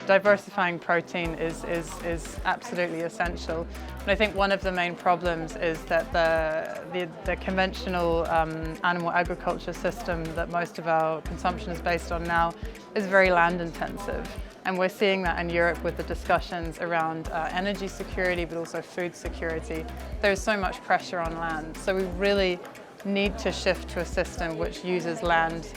diversifying protein is absolutely essential. And I think one of the main problems is that the conventional animal agriculture system that most of our consumption is based on now is very land intensive. And we're seeing that in Europe with the discussions around energy security, but also food security. There's so much pressure on land. So we really need to shift to a system which uses land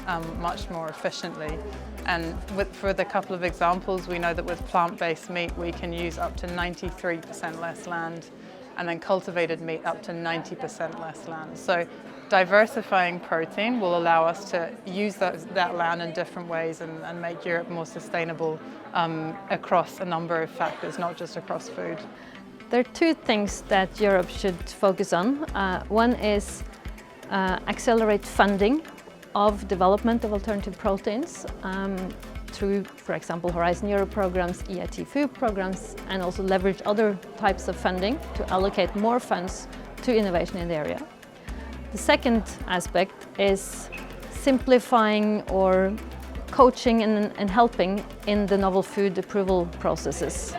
much more efficiently. And for the couple of examples, we know that with plant-based meat, we can use up to 93% less land, and then cultivated meat up to 90% less land. So diversifying protein will allow us to use that land in different ways and make Europe more sustainable across a number of factors, not just across food. There are two things that Europe should focus on. One is accelerate funding of development of alternative proteins through, for example, Horizon Europe programs, EIT food programs, and also leverage other types of funding to allocate more funds to innovation in the area. The second aspect is simplifying or coaching and helping in the novel food approval processes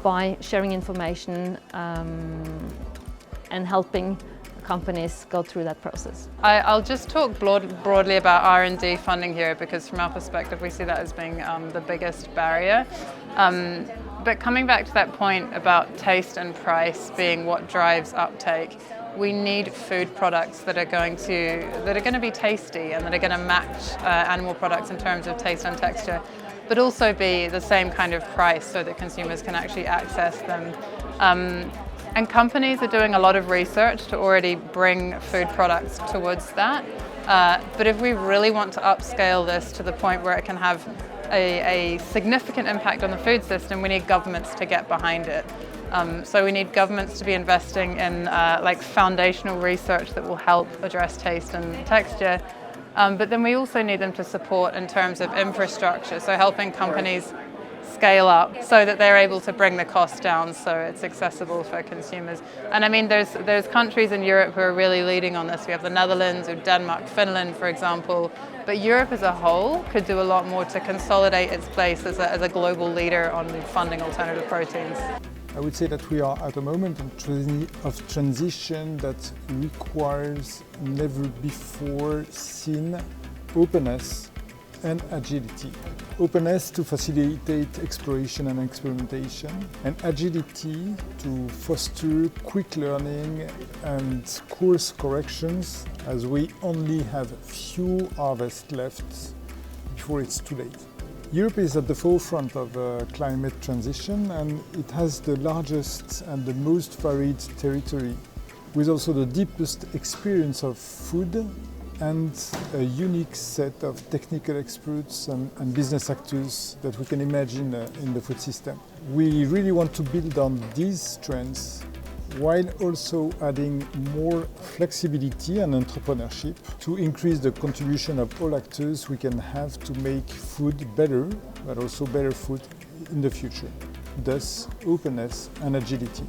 by sharing information and helping companies go through that process. I'll just talk broadly about R&D funding here, because from our perspective we see that as being the biggest barrier. But coming back to that point about taste and price being what drives uptake, we need food products that are going to be tasty and that are going to match animal products in terms of taste and texture, but also be the same kind of price so that consumers can actually access them. And companies are doing a lot of research to already bring food products towards that. But if we really want to upscale this to the point where it can have a significant impact on the food system, we need governments to get behind it. So we need governments to be investing in like foundational research that will help address taste and texture. But then we also need them to support in terms of infrastructure, so helping companies scale up so that they're able to bring the cost down so it's accessible for consumers. And I mean, there's countries in Europe who are really leading on this. We have the Netherlands or Denmark, Finland, for example. But Europe as a whole could do a lot more to consolidate its place as a global leader on funding alternative proteins. I would say that we are at a moment of transition that requires never before seen openness and agility. Openness to facilitate exploration and experimentation, and agility to foster quick learning and course corrections, as we only have few harvests left before it's too late. Europe is at the forefront of climate transition, and it has the largest and the most varied territory, with also the deepest experience of food and a unique set of technical experts and business actors that we can imagine in the food system. We really want to build on these strengths while also adding more flexibility and entrepreneurship to increase the contribution of all actors we can have to make food better, but also better food in the future. Thus, openness and agility.